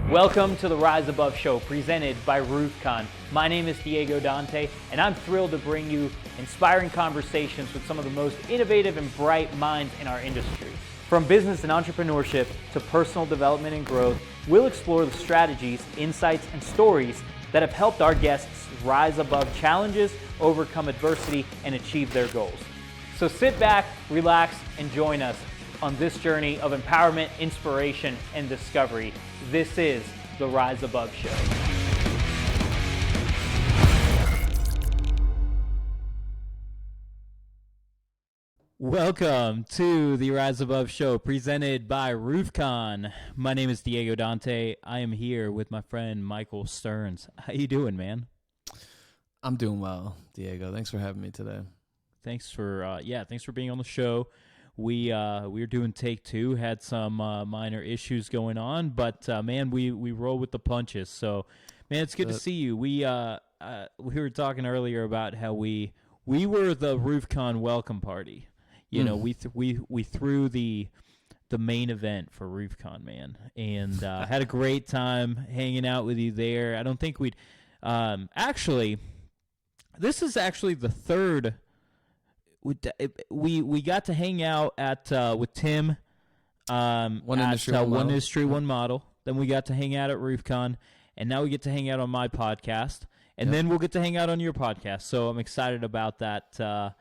Welcome to the Rise Above Show, presented by RoofCON. My name is Diego Dante, and I'm thrilled to bring you inspiring conversations with some of the most innovative and bright minds in our industry. From business and entrepreneurship to personal development and growth, we'll explore the strategies, insights, and stories that have helped our guests rise above challenges, overcome adversity, and achieve their goals. So sit back, relax, and join us on this journey of empowerment, inspiration, and discovery. This is the Rise Above Show. Welcome to the Rise Above Show, presented by RoofCON. My name is Diego Dante. I am here with my friend Michael Stearns. How you doing, man? I'm doing well, Diego. Thanks for having me today. Thanks for being on the show. We were doing take two, had some minor issues going on, but man, we roll with the punches. So, man, it's good to see you. We were talking earlier about how we were the RoofCON welcome party. You know, we threw the main event for RoofCON, man, and had a great time hanging out with you there. I don't think we'd actually. This is actually the third. We got to hang out at with Tim One Industry, One Model. Then we got to hang out at RoofCON, and now we get to hang out on my podcast, and then we'll get to hang out on your podcast. So I'm excited about that.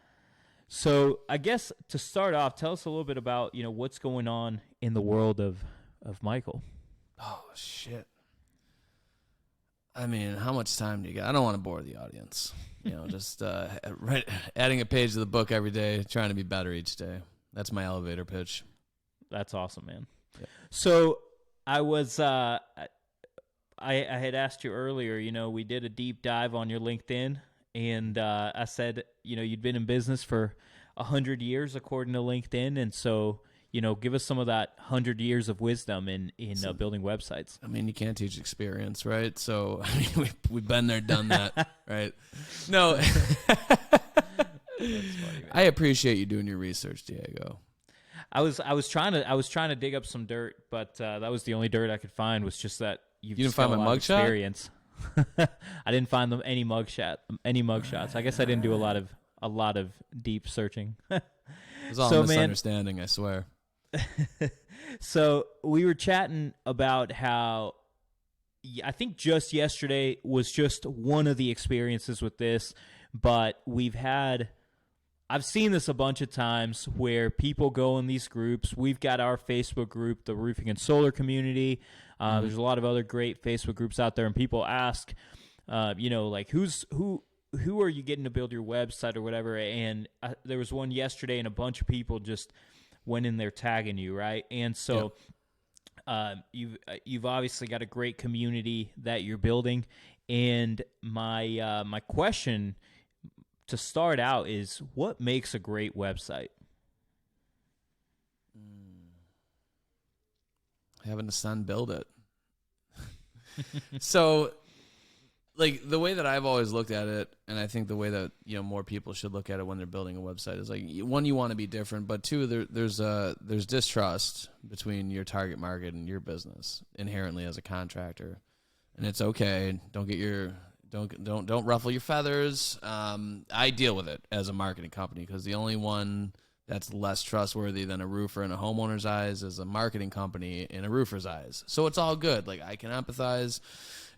So I guess to start off, tell us a little bit about what's going on in the world of Michael. Oh shit! I mean, how much time do you got? I don't want to bore the audience. Just adding a page to the book every day, trying to be better each day. That's my elevator pitch. That's awesome, man. Yeah. So I was, I had asked you earlier, we did a deep dive on your LinkedIn, and I said, you'd been in business for 100 years according to LinkedIn, and so, give us some of that 100 years of wisdom in building websites. I mean, you can't teach experience, right? So, I mean, we've been there, done that, right? No. That's funny, I appreciate you doing your research, Diego. I was trying to dig up some dirt, but that was the only dirt I could find. Was just that you didn't find my mugshot. Experience. I didn't find any mugshots. I guess I didn't do a lot of deep searching. It was all a misunderstanding, I swear. So we were chatting about how I think just yesterday was just one of the experiences with this, but I've seen this a bunch of times where people go in these groups. We've got our Facebook group, the Roofing and Solar Community. There's a lot of other great Facebook groups out there, and people ask, like who are you getting to build your website or whatever? And there was one yesterday, and a bunch of people just went in there tagging you, right? And so you've obviously got a great community that you're building. And my question to start out is, what makes a great website? Having a son build it. So, like, the way that I've always looked at it, and I think the way that more people should look at it when they're building a website is, like, one, you want to be different, but two, there's distrust between your target market and your business inherently as a contractor, and it's okay. Don't ruffle your feathers. I deal with it as a marketing company because the only one that's less trustworthy than a roofer in a homeowner's eyes is a marketing company in a roofer's eyes. So it's all good. Like, I can empathize.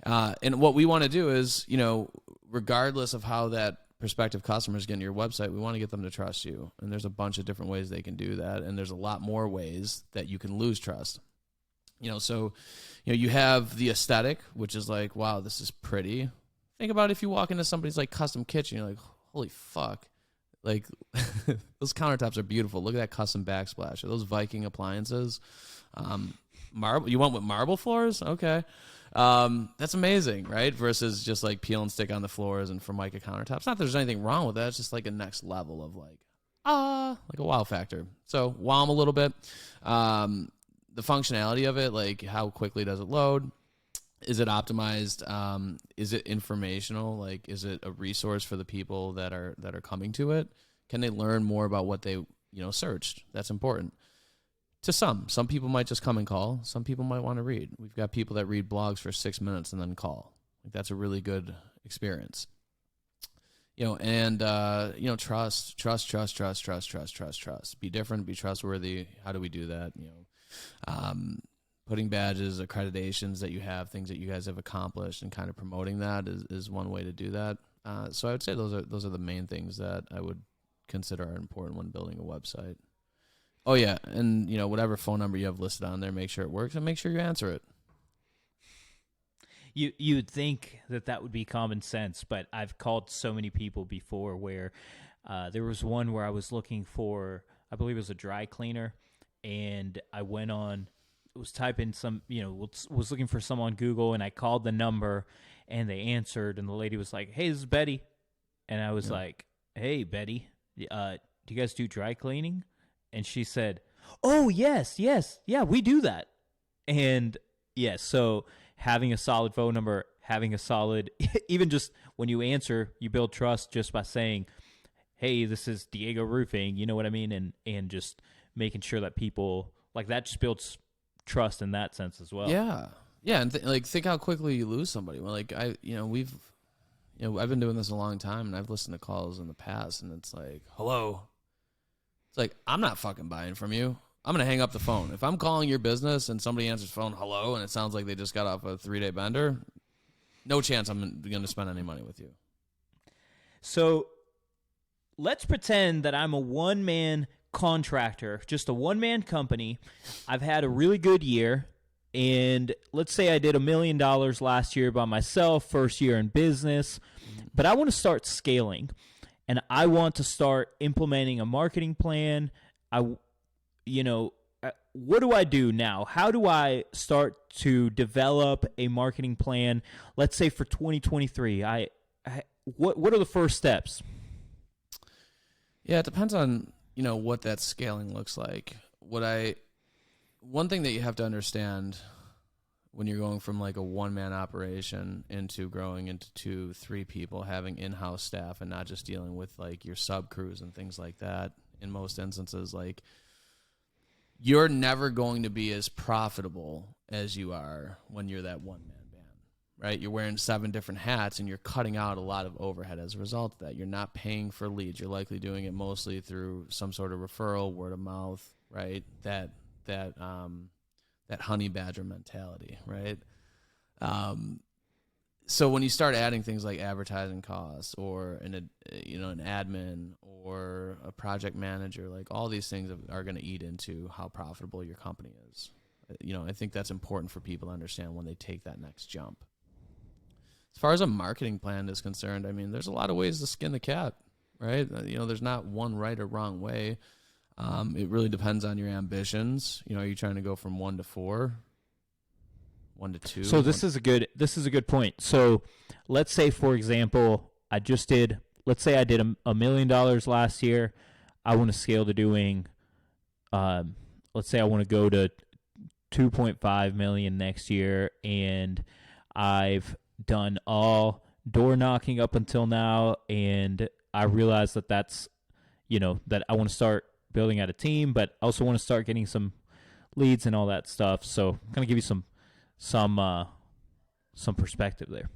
And what we want to do is, regardless of how that prospective customer is getting your website, we want to get them to trust you. And there's a bunch of different ways they can do that. And there's a lot more ways that you can lose trust. So, you have the aesthetic, which is like, wow, this is pretty. Think about if you walk into somebody's like custom kitchen, you're like, holy fuck. Like, those countertops are beautiful. Look at that custom backsplash. Are those Viking appliances? Marble? You went with marble floors? Okay. That's amazing, right? Versus just like peel and stick on the floors and Formica countertops. Not that there's anything wrong with that. It's just like a next level of like a wow factor. So wow them a little bit. The functionality of it, like how quickly does it load? Is it optimized? Is it informational? Like, is it a resource for the people that are coming to it? Can they learn more about what they searched? That's important. To some people might just come and call. Some people might want to read. We've got people that read blogs for 6 minutes and then call. Like, that's a really good experience. And trust. Be different, be trustworthy. How do we do that? Putting badges, accreditations that you have, things that you guys have accomplished, and kind of promoting that is one way to do that. So I would say those are the main things that I would consider are important when building a website. Oh yeah, and whatever phone number you have listed on there, make sure it works and make sure you answer it. You'd think that would be common sense, but I've called so many people before where there was one where I was looking for, I believe it was a dry cleaner, and I went on, was typing some, was looking for some on Google, and I called the number, and they answered, and the lady was like, "Hey, this is Betty," and I was like, "Hey, Betty, do you guys do dry cleaning?" And she said, "Oh, yes, yeah, we do that," and yes, so having a solid phone number, having a solid, even just when you answer, you build trust just by saying, "Hey, this is Diego Roofing," you know what I mean? And just making sure that people, like, that just builds trust in that sense as well. Yeah. Yeah. And think how quickly you lose somebody. Well, like I've been doing this a long time, and I've listened to calls in the past, and it's like, "Hello." It's like, I'm not fucking buying from you. I'm going to hang up the phone. If I'm calling your business and somebody answers phone, "Hello," and it sounds like they just got off a 3-day bender, no chance I'm going to spend any money with you. So let's pretend that I'm a one-man contractor, just a one-man company. I've had a really good year, and let's say I did $1 million last year by myself, first year in business, but I want to start scaling, and I want to start implementing a marketing plan. What do I do now? How do I start to develop a marketing plan? Let's say for 2023, what are the first steps? Yeah, it depends on, what that scaling looks like. One thing that you have to understand when you're going from like a one-man operation into growing into 2-3 people, having in-house staff and not just dealing with like your sub crews and things like that, in most instances, like, you're never going to be as profitable as you are when you're that one-man band, right? You're wearing 7 different hats, and you're cutting out a lot of overhead as a result of that. You're not paying for leads. You're likely doing it mostly through some sort of referral, word of mouth, right? That honey badger mentality, right? So when you start adding things like advertising costs or an admin or a project manager, like, all these things are going to eat into how profitable your company is. I think that's important for people to understand when they take that next jump. As far as a marketing plan is concerned, I mean, there's a lot of ways to skin the cat, right? There's not one right or wrong way. It really depends on your ambitions. Are you trying to go from 1 to 4? 1 to 2. So this is a good point. So let's say, for example, let's say I did $1 million last year. I want to scale to doing, let's say I want to go to 2.5 million next year, and I've done all door knocking up until now, and I realize that's that I want to start building out a team, but I also want to start getting some leads and all that stuff. So I'm going to give you some perspective there.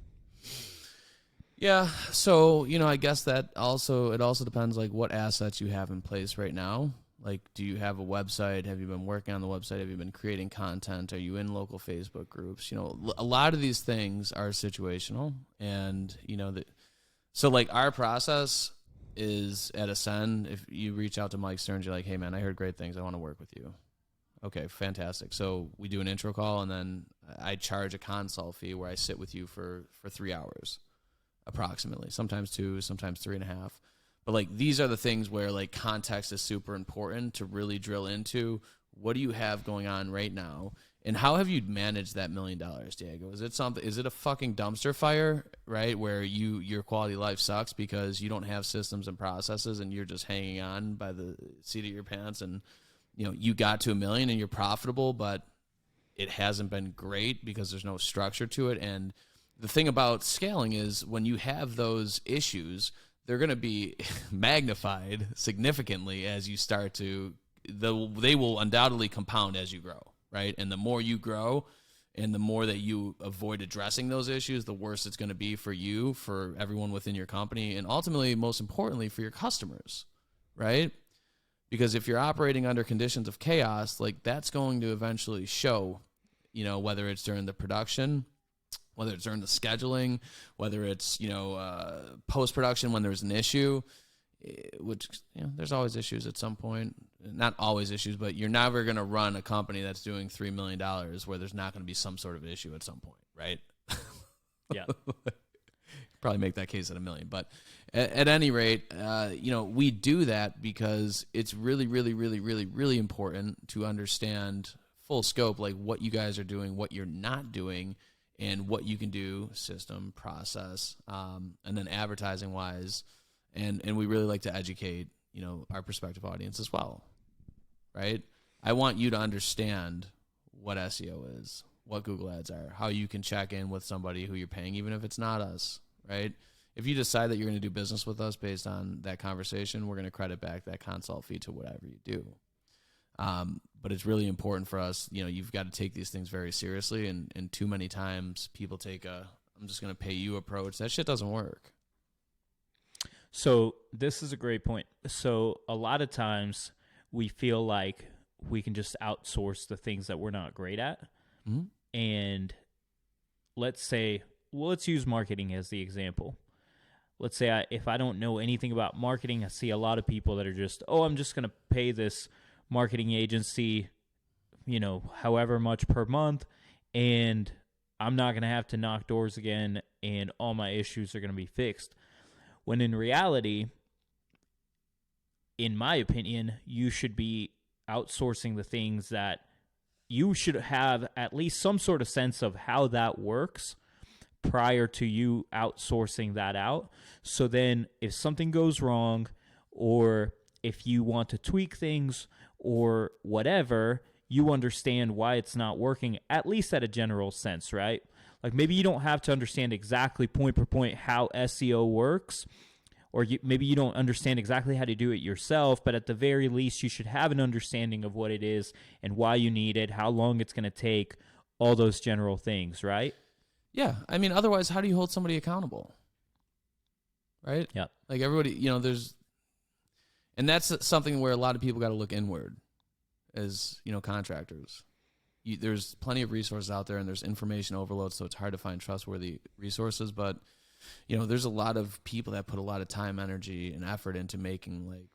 Yeah. So, I guess that it also depends, like, what assets you have in place right now. Like, do you have a website? Have you been working on the website? Have you been creating content? Are you in local Facebook groups? A lot of these things are situational, and, so like our process is at Ascend. If you reach out to Mike Stearns, you're like, "Hey man, I heard great things. I want to work with you." Okay, fantastic. So we do an intro call, and then I charge a consult fee where I sit with you for 3 hours, approximately. Sometimes 2, sometimes 3.5. But like, these are the things where like context is super important to really drill into. What do you have going on right now, and how have you managed that $1 million, Diego? Is it a fucking dumpster fire, right? Where your quality of life sucks because you don't have systems and processes, and you're just hanging on by the seat of your pants, and you got to $1 million and you're profitable, but it hasn't been great because there's no structure to it. And the thing about scaling is when you have those issues, they're going to be magnified significantly as you start to they will undoubtedly compound as you grow, right? And the more you grow and the more that you avoid addressing those issues, the worse it's going to be for you, for everyone within your company, and ultimately, most importantly, for your customers, right? Because if you're operating under conditions of chaos, like that's going to eventually show, whether it's during the production, whether it's during the scheduling, whether it's, post-production when there's an issue, which, there's always issues at some point. Not always issues, but you're never going to run a company that's doing $3 million where there's not going to be some sort of issue at some point, right? Yeah. Probably make that case at $1 million. But at any rate, we do that because it's really, really, really, really, really important to understand full scope, like what you guys are doing, what you're not doing, and what you can do, system, process, and then advertising wise. And we really like to educate, our prospective audience as well, right? I want you to understand what SEO is, what Google Ads are, how you can check in with somebody who you're paying, even if it's not us, right? If you decide that you're going to do business with us based on that conversation, we're going to credit back that consult fee to whatever you do. But it's really important for us, you've got to take these things very seriously. And too many times people take I'm just going to pay you approach. That shit doesn't work. So this is a great point. So a lot of times we feel like we can just outsource the things that we're not great at. Mm-hmm. And let's use marketing as the example. Let's say if I don't know anything about marketing, I see a lot of people that are just, I'm just going to pay this marketing agency, however much per month, and I'm not going to have to knock doors again, and all my issues are going to be fixed. When in reality, in my opinion, you should be outsourcing the things that you should have at least some sort of sense of how that works prior to you outsourcing that out. So then if something goes wrong, or if you want to tweak things or whatever, you understand why it's not working, at least at a general sense, right? Like maybe you don't have to understand exactly point per point how SEO works, or maybe you don't understand exactly how to do it yourself, but at the very least you should have an understanding of what it is and why you need it, how long it's going to take, all those general things, right? Yeah. I mean, otherwise, how do you hold somebody accountable? Right? Yeah. Like everybody, and that's something where a lot of people got to look inward as, contractors. There's plenty of resources out there and there's information overload, so it's hard to find trustworthy resources. But, there's a lot of people that put a lot of time, energy, and effort into making like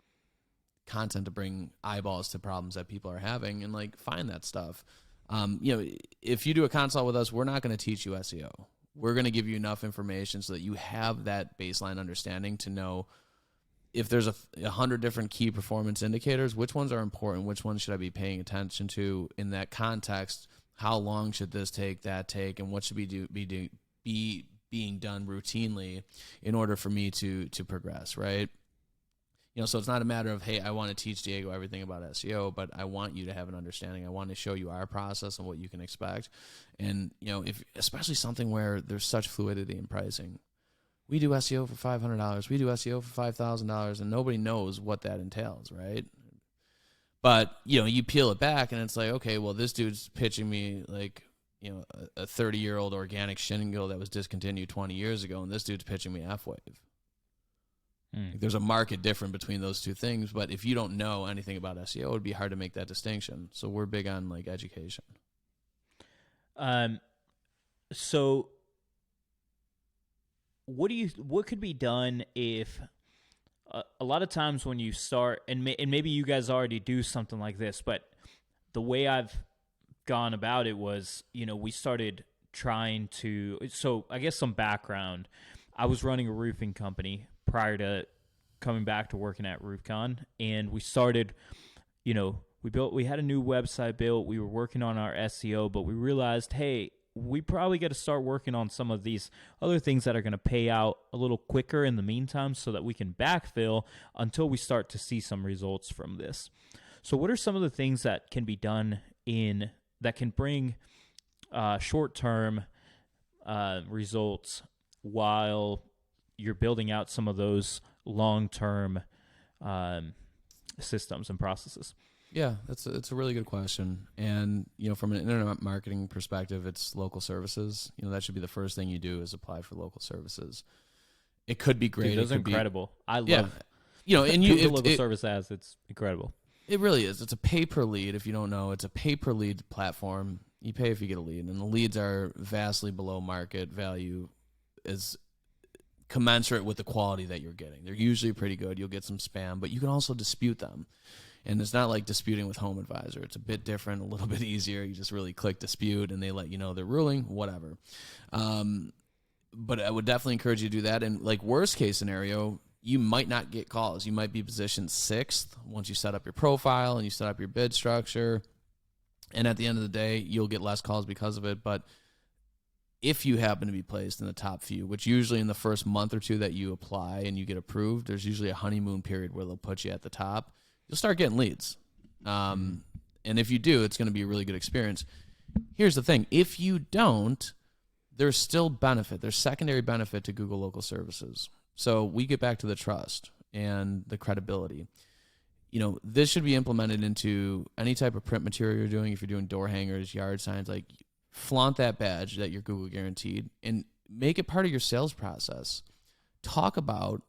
content to bring eyeballs to problems that people are having and like find that stuff. If you do a consult with us, we're not going to teach you SEO. We're going to give you enough information so that you have that baseline understanding to know if there's 100 different key performance indicators, which ones are important, which ones should I be paying attention to in that context, how long should this take, that take, and what should be being done routinely in order for me to progress, right? So it's not a matter of, hey, I want to teach Diego everything about SEO, but I want you to have an understanding. I want to show you our process and what you can expect. And, if especially something where there's such fluidity in pricing. We do SEO for $500. We do SEO for $5,000, and nobody knows what that entails, right? But, you peel it back, and it's like, okay, well, this dude's pitching me like, a 30-year-old organic shingle that was discontinued 20 years ago, and this dude's pitching me F-Wave. Like, there's a market difference between those two things, but if you don't know anything about SEO, it would be hard to make that distinction. So we're big on like education. So what could be done if a lot of times when you start, and maybe you guys already do something like this, but the way I've gone about it was, we started trying to, so I guess some background. I was running a roofing company prior to coming back to working at RoofCON, and we started, we had a new website built, we were working on our SEO, but we realized, hey, we probably got to start working on some of these other things that are going to pay out a little quicker in the meantime so that we can backfill until we start to see some results from this. So what are some of the things that can be done that can bring short-term results while you're building out some of those long-term systems and processes? Yeah, it's a really good question. And, from an internet marketing perspective, it's local services. That should be the first thing you do is apply for local services. It could be great. Dude, those it are could incredible. I yeah. love And Google local service ads. It's incredible. It really is. It's a pay per lead. If you don't know, it's a pay per lead platform. You pay if you get a lead, and the leads are vastly below market value, is commensurate with the quality that you're getting. They're usually pretty good. You'll get some spam, but you can also dispute them. And it's not like disputing with Home Advisor. It's a bit different, a little bit easier. You just really click dispute, and they let you know their ruling, whatever. But I would definitely encourage you to do that. And like worst case scenario, you might not get calls. You might be positioned 6th once you set up your profile and you set up your bid structure. And at the end of the day, you'll get less calls because of it. But if you happen to be placed in the top few, which usually in the first month or two that you apply and you get approved, there's usually a honeymoon period where they'll put you at the top. You'll start getting leads. And if you do, it's going to be a really good experience. Here's the thing. If you don't, there's still benefit. There's secondary benefit to Google Local Services. So we get back to the trust and the credibility. This should be implemented into any type of print material you're doing. If you're doing door hangers, yard signs, like flaunt that badge that you're Google guaranteed and make it part of your sales process.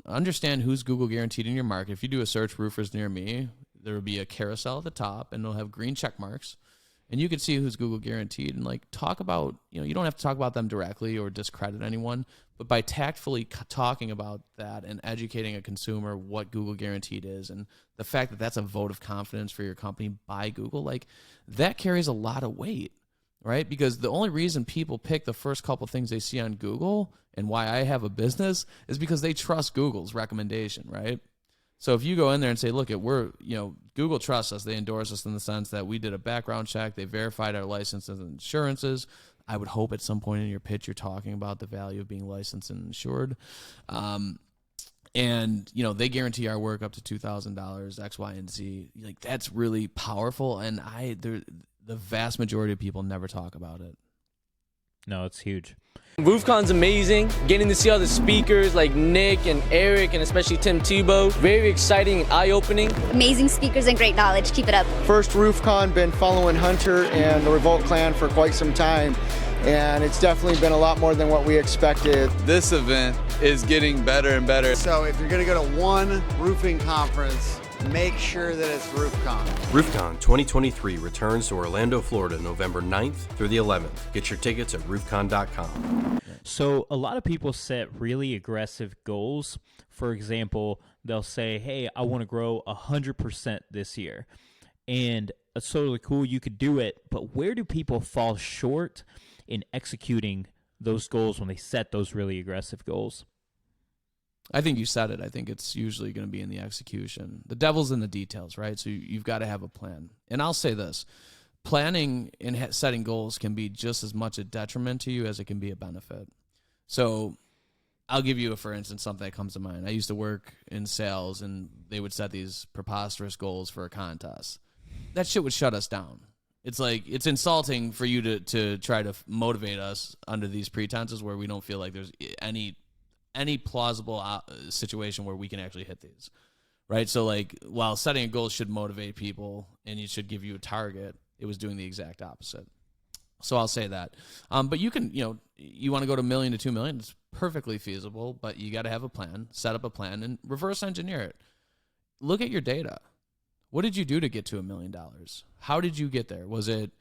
Understand who's Google guaranteed in your market. If you do a search roofers near me, there will be a carousel at the top and it'll have green check marks. And you can see who's Google guaranteed and talk about, you don't have to talk about them directly or discredit anyone, but by tactfully talking about that and educating a consumer what Google guaranteed is and the fact that that's a vote of confidence for your company by Google, that carries a lot of weight, right? Because the only reason people pick the first couple things they see on Google and why I have a business is because they trust Google's recommendation, right? So if you go in there and say, look, Google trusts us, they endorse us in the sense that we did a background check, they verified our licenses and insurances. I would hope at some point in your pitch you're talking about the value of being licensed and insured. And they guarantee our work up to $2,000, X, Y, and Z. That's really powerful, and the vast majority of people never talk about it. No, it's huge. RoofCon's amazing. Getting to see all the speakers like Nick and Eric and especially Tim Tebow. Very exciting and eye-opening. Amazing speakers and great knowledge. Keep it up. First RoofCon, been following Hunter and the Revolt Clan for quite some time, and it's definitely been a lot more than what we expected. This event is getting better and better. So if you're going to go to one roofing conference, make sure that it's RoofCon. RoofCon 2023 returns to Orlando, Florida, November 9th through the 11th. Get your tickets at roofcon.com. So a lot of people set really aggressive goals. For example, they'll say, hey, I want to grow 100% this year. And it's totally cool. You could do it. But where do people fall short in executing those goals when they set those really aggressive goals? I think you said it. I think it's usually going to be in the execution. The devil's in the details, right? So you've got to have a plan. And I'll say this. Planning and setting goals can be just as much a detriment to you as it can be a benefit. So I'll give you, for instance, something that comes to mind. I used to work in sales, and they would set these preposterous goals for a contest. That shit would shut us down. It's it's insulting for you to try to motivate us under these pretenses where we don't feel like there's any plausible situation where we can actually hit these, right? So while setting a goal should motivate people and it should give you a target, it was doing the exact opposite. So I'll say that. But you can, you want to go to $1 million to $2 million, it's perfectly feasible, but you got to have a plan, set up a plan, and reverse engineer it. Look at your data. What did you do to get to $1 million? How did you get there? Was it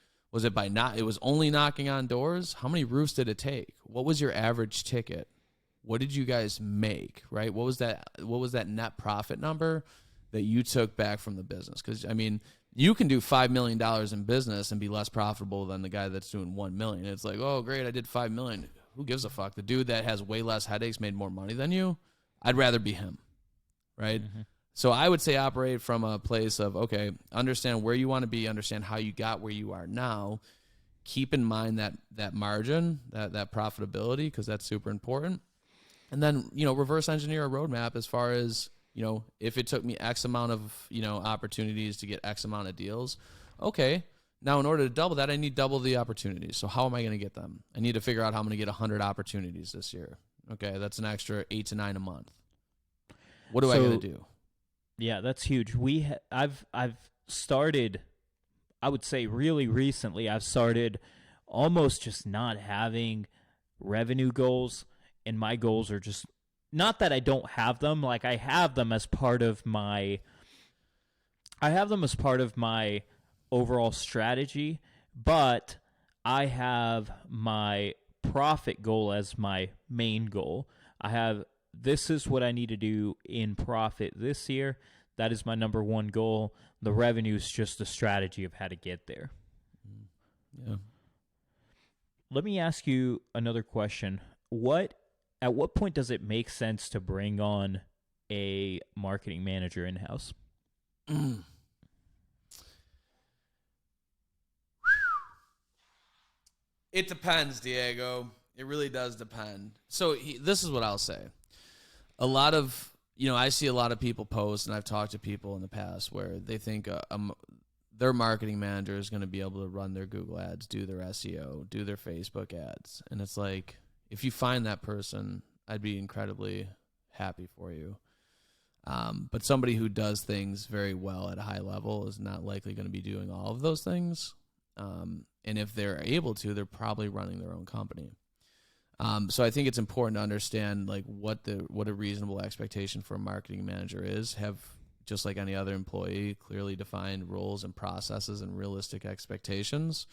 by it was only knocking on doors? How many roofs did it take? What was your average ticket? What did you guys make, right? What was that net profit number that you took back from the business? Because, you can do $5 million in business and be less profitable than the guy that's doing $1 million. It's oh, great, I did $5 million. Who gives a fuck? The dude that has way less headaches made more money than you? I'd rather be him, right? Mm-hmm. So I would say operate from a place of, okay, understand where you want to be, understand how you got where you are now. Keep in mind that margin, that profitability, because that's super important. And then, reverse engineer a roadmap as far as, if it took me X amount of, opportunities to get X amount of deals, okay, now in order to double that, I need double the opportunities. So how am I going to get them? I need to figure out how I'm going to get 100 opportunities this year. Okay, that's an extra 8 to 9 a month. What do I got to do? Yeah, that's huge. I've started, I would say really recently, I've started almost just not having revenue goals, and my goals are just, not that I don't have them, like I have them as part of my overall strategy, but I have my profit goal as my main goal. This is what I need to do in profit this year. That is my number one goal. The revenue is just a strategy of how to get there. Yeah. Let me ask you another question. At what point does it make sense to bring on a marketing manager in-house? It depends, Diego. It really does depend. So this is what I'll say. A lot of, I see a lot of people post, and I've talked to people in the past where they think their marketing manager is going to be able to run their Google ads, do their SEO, do their Facebook ads. And it's like, if you find that person, I'd be incredibly happy for you. But somebody who does things very well at a high level is not likely going to be doing all of those things. And if they're able to, they're probably running their own company. So I think it's important to understand like what a reasonable expectation for a marketing manager is. Have, just like any other employee, clearly defined roles and processes and realistic expectations.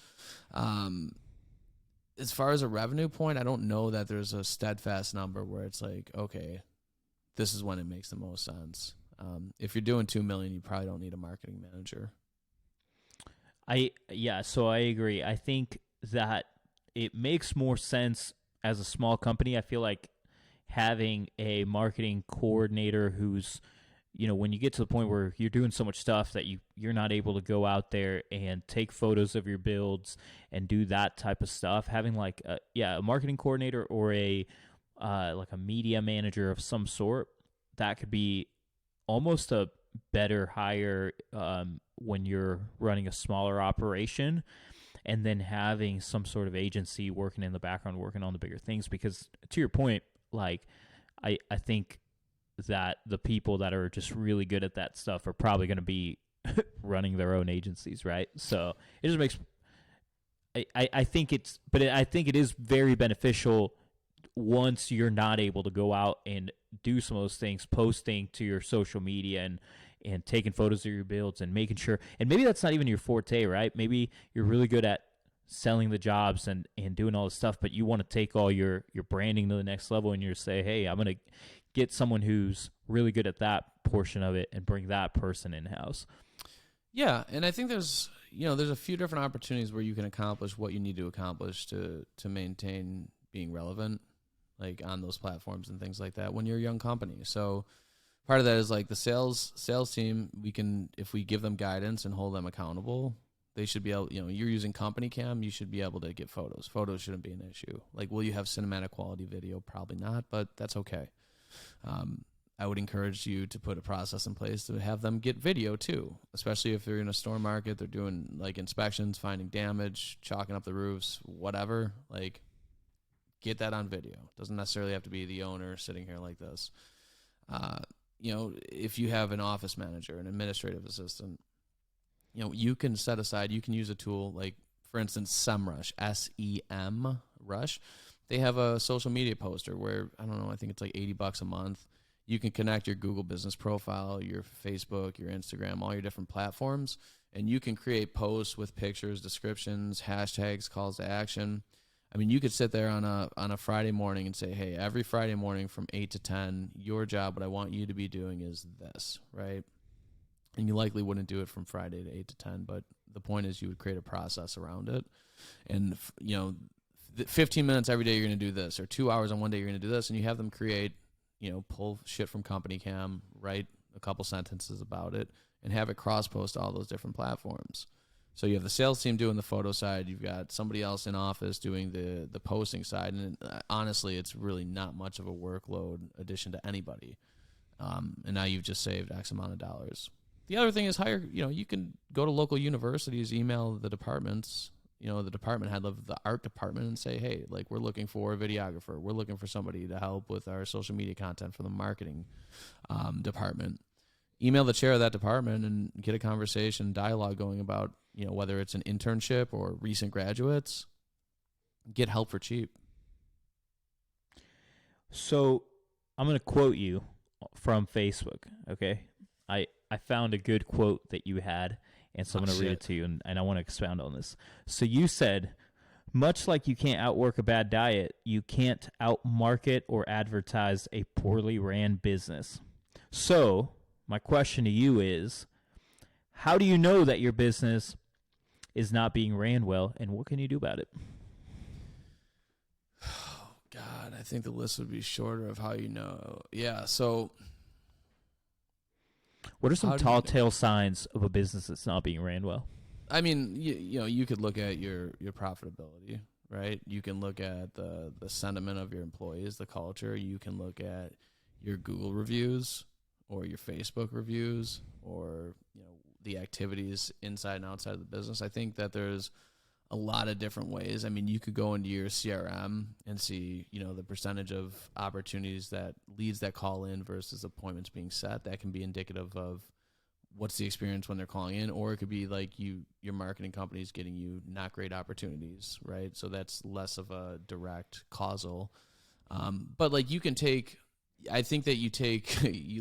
As far as a revenue point, I don't know that there's a steadfast number where it's like, okay, this is when it makes the most sense. If you're doing $2 million, you probably don't need a marketing manager. So I agree. I think that it makes more sense as a small company. I feel like having a marketing coordinator who's, when you get to the point where you're doing so much stuff that you're not able to go out there and take photos of your builds and do that type of stuff, having like a marketing coordinator or like a media manager of some sort, that could be almost a better hire when you're running a smaller operation, and then having some sort of agency working in the background, working on the bigger things. Because to your point, like I think that the people that are just really good at that stuff are probably going to be running their own agencies, right? So it just makes I think it is very beneficial once you're not able to go out and do some of those things, posting to your social media and taking photos of your builds and making sure, and maybe that's not even your forte, right? Maybe you're really good at selling the jobs and doing all this stuff, but you want to take all your branding to the next level, and you say, hey, I'm going to get someone who's really good at that portion of it and bring that person in-house. Yeah, and I think there's a few different opportunities where you can accomplish what you need to accomplish to maintain being relevant, like on those platforms and things like that when you're a young company. So part of that is like the sales team, if we give them guidance and hold them accountable, they should be able, you're using company cam, you should be able to get photos. Photos shouldn't be an issue. Like, will you have cinematic quality video? Probably not, but that's okay. I would encourage you to put a process in place to have them get video too, especially if they're in a store market, they're doing like inspections, finding damage, chalking up the roofs, whatever, like get that on video. Doesn't necessarily have to be the owner sitting here like this. If you have an office manager, an administrative assistant, you can set aside, you can use a tool like, for instance, SEMrush, SEM Rush. They have a social media poster where, I don't know, I think it's like $80 a month. You can connect your Google business profile, your Facebook, your Instagram, all your different platforms, and you can create posts with pictures, descriptions, hashtags, calls to action. I mean, you could sit there on a Friday morning and say, hey, every Friday morning from 8 to 10, your job, what I want you to be doing is this, right? And you likely wouldn't do it from Friday to 8 to 10, but the point is you would create a process around it. And, 15 minutes every day you're going to do this, or 2 hours on one day you're going to do this, and you have them create, pull shit from company cam, write a couple sentences about it, and have it cross-post all those different platforms. So you have the sales team doing the photo side, you've got somebody else in office doing the posting side, and honestly, it's really not much of a workload addition to anybody. And now you've just saved X amount of dollars. The other thing is hire, you can go to local universities, email the departments, the department head of the art department and say, hey, like, we're looking for a videographer. We're looking for somebody to help with our social media content for the marketing department. email the chair of that department and get a conversation, dialogue going about, whether it's an internship or recent graduates. Get help for cheap. So I'm going to quote you from Facebook, okay? I found a good quote that you had, and so I'm going to read it to you, and I want to expound on this. So you said, much like you can't outwork a bad diet, you can't outmarket or advertise a poorly ran business. So my question to you is, how do you know that your business is not being ran well, and what can you do about it? Oh, God, I think the list would be shorter of how you know. Yeah, so what are some tall tale signs of a business that's not being ran well? I mean, you could look at your profitability, right? You can look at the sentiment of your employees, the culture. You can look at your Google reviews or your Facebook reviews, or the activities inside and outside of the business. I think that there's a lot of different ways. I mean, you could go into your CRM and see, the percentage of opportunities that leads that call in versus appointments being set. That can be indicative of what's the experience when they're calling in, or it could be like your marketing company is getting you not great opportunities, right? So that's less of a direct causal. But like you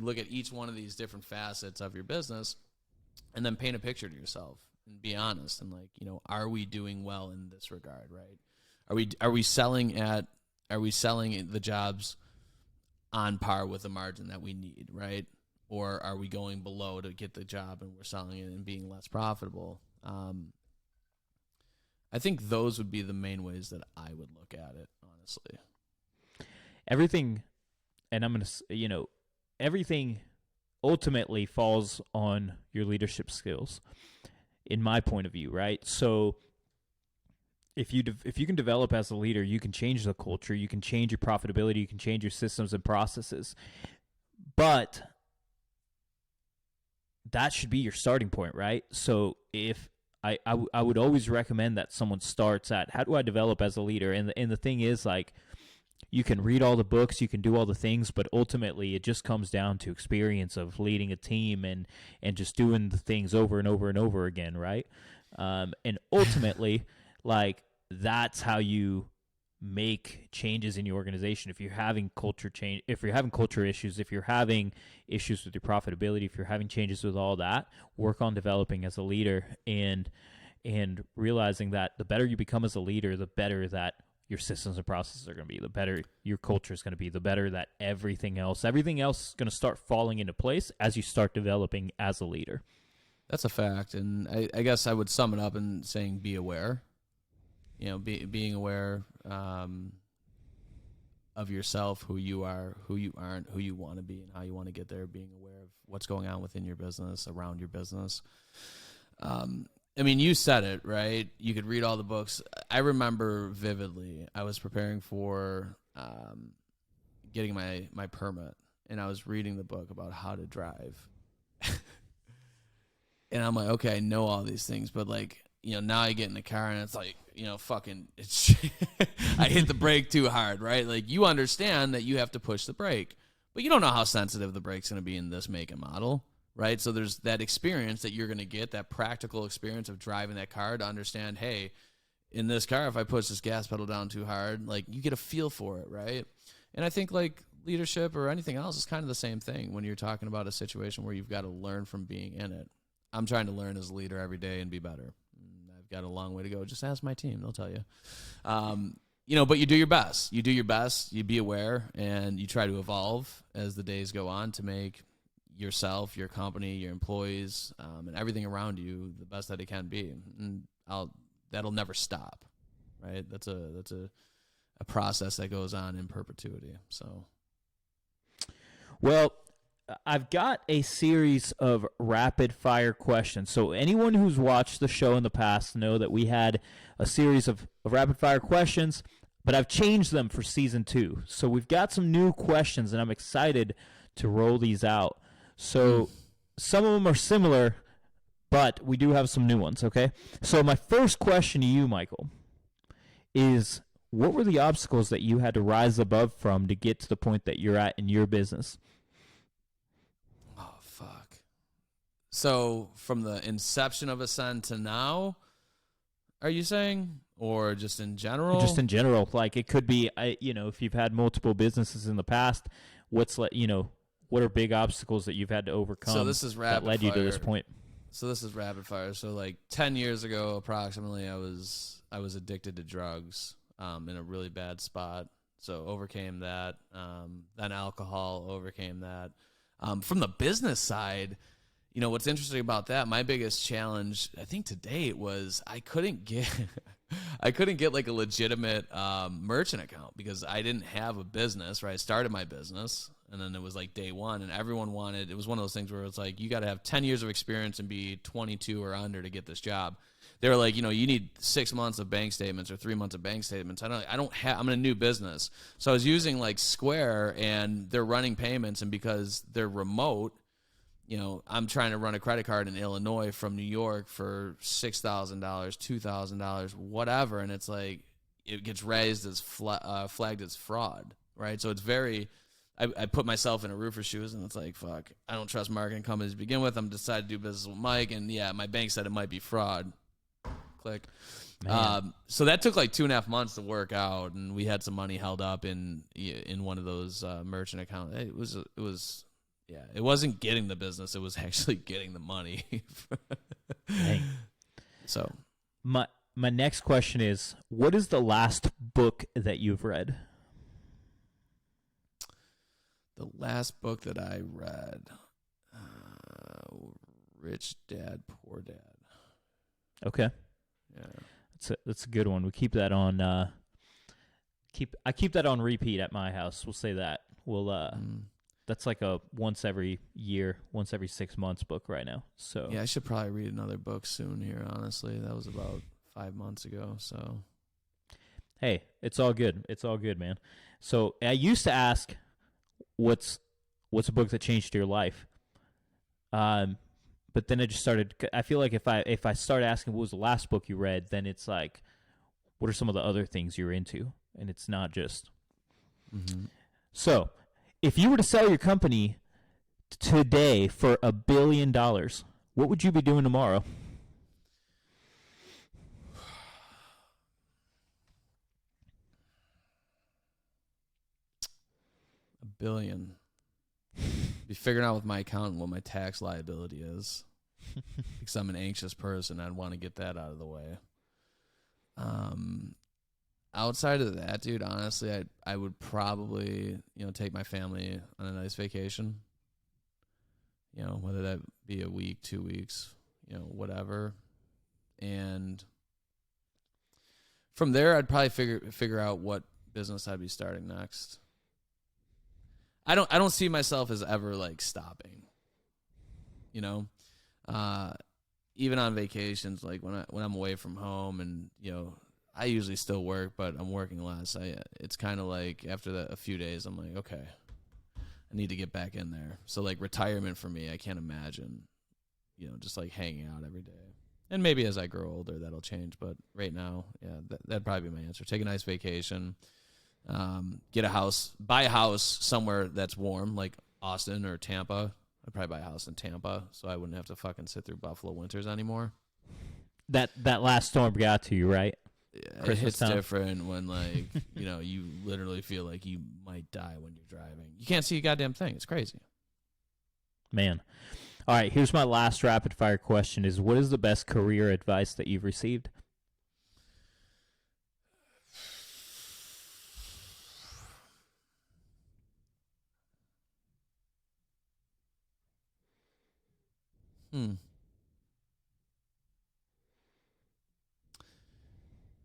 look at each one of these different facets of your business and then paint a picture to yourself and be honest and are we doing well in this regard, right? Are we selling the jobs on par with the margin that we need, right? Or are we going below to get the job and we're selling it and being less profitable? I think those would be the main ways that I would look at it, honestly. Everything, and I'm going to, everything ultimately falls on your leadership skills, in my point of view, right? So if you can develop as a leader, you can change the culture, you can change your profitability, you can change your systems and processes. But that should be your starting point, right? So if I would always recommend that someone starts at, how do I develop as a leader? And the thing is, you can read all the books, you can do all the things, but ultimately it just comes down to experience of leading a team and just doing the things over and over and over again, right? And ultimately, that's how you make changes in your organization. If you're having culture change, if you're having culture issues, if you're having issues with your profitability, if you're having changes with all that, work on developing as a leader and realizing that the better you become as a leader, the better that your systems and processes are going to be, the better your culture is going to be, the better that everything else is going to start falling into place as you start developing as a leader. That's a fact. And I guess I would sum it up in saying be aware. Being aware of yourself, who you are, who you aren't, who you want to be, and how you want to get there. Being aware of what's going on within your business, around your business. I mean, you said it, right? You could read all the books. I remember vividly, I was preparing for getting my permit, and I was reading the book about how to drive. And I'm like, okay, I know all these things, but now I get in the car and it's I hit the brake too hard, right? You understand that you have to push the brake, but you don't know how sensitive the brake's going to be in this make and model, right? So there's that experience that you're going to get, that practical experience of driving that car to understand, hey, in this car, if I push this gas pedal down too hard, you get a feel for it, right? And I think leadership or anything else is kind of the same thing when you're talking about a situation where you've got to learn from being in it. I'm trying to learn as a leader every day and be better. I've got a long way to go. Just ask my team. They'll tell you. But you do your best. You do your best. You be aware, and you try to evolve as the days go on to make yourself, your company, your employees, and everything around you the best that it can be. And that'll never stop, right? That's a process that goes on in perpetuity. So, well, I've got a series of rapid fire questions. So anyone who's watched the show in the past know that we had a series of rapid fire questions, but I've changed them for season 2. So we've got some new questions, and I'm excited to roll these out. So some of them are similar, but we do have some new ones, okay? So my first question to you, Michael, is what were the obstacles that you had to rise above from to get to the point that you're at in your business? Oh, fuck. So from the inception of Ascend to now, are you saying, or just in general? Just in general, like it could be, if you've had multiple businesses in the past, what are big obstacles that you've had to overcome? So this is that led you to this point. So this is rapid fire. So like 10 years ago, approximately, I was addicted to drugs, in a really bad spot. So overcame that. Then alcohol, overcame that. From the business side, what's interesting about that, my biggest challenge, I think to date, was I couldn't get like a legitimate merchant account because I didn't have a business, right? I started my business, and then it was like day one, and everyone wanted, it was one of those things where it's like, you got to have 10 years of experience and be 22 or under to get this job. They were like, you need 6 months of bank statements or 3 months of bank statements. I'm in a new business. So I was using like Square, and they're running payments, and because they're remote, I'm trying to run a credit card in Illinois from New York for $6,000, $2,000, whatever, and it's like it gets raised as flagged as fraud, right? So it's very, I put myself in a roofer's shoes, and it's like, fuck, I don't trust marketing companies to begin with. I'm decided to do business with Mike, and yeah, my bank said it might be fraud. Click. So that took like 2.5 months to work out, and we had some money held up in one of those merchant accounts. It was. Yeah, it wasn't getting the business; it was actually getting the money. Dang. So, my next question is: what is the last book that you've read? The last book that I read, Rich Dad, Poor Dad. Okay, yeah, that's a good one. We keep that on. I keep that on repeat at my house. We'll say that. That's like a once every 6 months book right now. So yeah, I should probably read another book soon here, honestly. That was about 5 months ago. So hey, it's all good. It's all good, man. So I used to ask, what's a book that changed your life? But then it just started. I feel like if I start asking what was the last book you read, then it's like, what are some of the other things you're into? And it's not just. Mm-hmm. So, if you were to sell your company today for $1 billion, what would you be doing tomorrow? $1 billion. Be figuring out with my accountant what my tax liability is, because I'm an anxious person. I'd want to get that out of the way. Outside of that, dude, honestly, I would probably, take my family on a nice vacation. Whether that be a week, 2 weeks, whatever. And from there, I'd probably figure out what business I'd be starting next. I don't see myself as ever like stopping. Even on vacations, like when I'm away from home, and I usually still work, but I'm working less. It's kind of like after a few days, I'm like, okay, I need to get back in there. So like retirement for me, I can't imagine, just like hanging out every day. And maybe as I grow older, that'll change. But right now, yeah, that'd probably be my answer. Take a nice vacation, get a house, buy a house somewhere that's warm, like Austin or Tampa. I'd probably buy a house in Tampa, so I wouldn't have to fucking sit through Buffalo winters anymore. That last storm got to you, right? Yeah, it hits different when, like, you literally feel like you might die when you're driving. You can't see a goddamn thing. It's crazy. Man. All right, here's my last rapid-fire question is, what is the best career advice that you've received?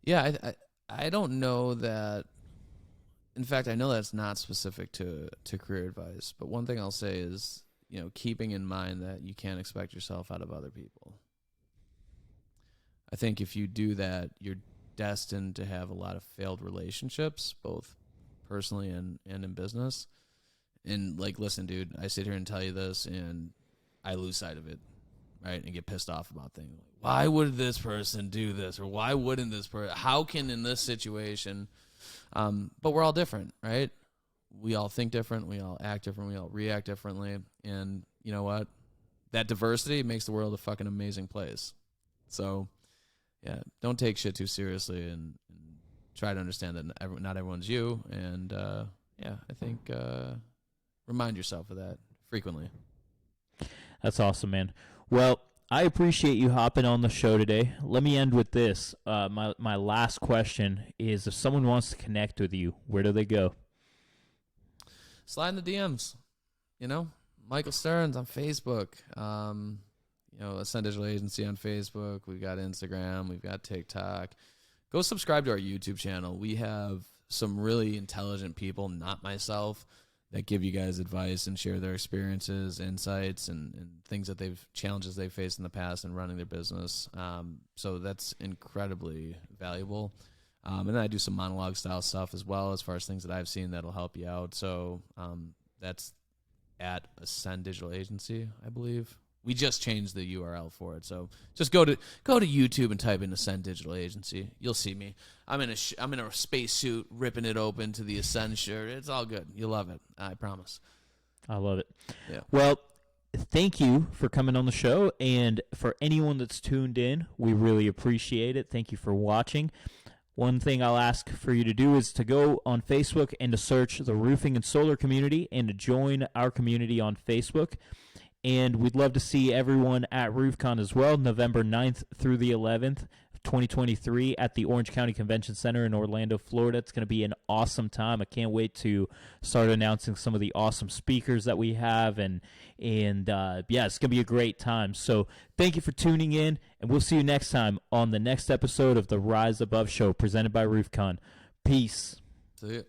Yeah, I don't know that. In fact, I know that's not specific to career advice. But one thing I'll say is, keeping in mind that you can't expect yourself out of other people. I think if you do that, you're destined to have a lot of failed relationships, both personally and in business. And like, listen, dude, I sit here and tell you this, and I lose sight of it. Right, and get pissed off about things. Like, why would this person do this, or why wouldn't this person? How can in this situation? But we're all different, right? We all think different. We all act different. We all react differently. And you know what? that diversity makes the world a fucking amazing place. So, yeah, don't take shit too seriously, and try to understand that not everyone's you. And yeah, I think remind yourself of that frequently. That's awesome, man. Well, I appreciate you hopping on the show today. Let me end with this. My last question is, if someone wants to connect with you, where do they go? Slide in the DMs. You know, Michael Stearns on Facebook. You know, Ascend Digital Agency on Facebook. We've got Instagram. We've got TikTok. Go subscribe to our YouTube channel. We have some really intelligent people, not myself, that give you guys advice and share their experiences, insights, and things that challenges they've faced in the past in running their business. So that's incredibly valuable. And then I do some monologue style stuff as well, as far as things that I've seen that'll help you out. So that's at Ascend Digital Agency, I believe. We just changed the URL for it, so just go to YouTube and type in Ascend Digital Agency. You'll see me. I'm in a spacesuit, ripping it open to the Ascend shirt. It's all good. You'll love it. I promise. I love it. Yeah. Well, thank you for coming on the show, and for anyone that's tuned in, we really appreciate it. Thank you for watching. One thing I'll ask for you to do is to go on Facebook and to search the Roofing and Solar Community and to join our community on Facebook. And we'd love to see everyone at RoofCON as well, November 9th through the 11th, 2023, at the Orange County Convention Center in Orlando, Florida. It's going to be an awesome time. I can't wait to start announcing some of the awesome speakers that we have. And yeah, it's going to be a great time. So thank you for tuning in, and we'll see you next time on the next episode of the Rise Above Show, presented by RoofCON. Peace. See you.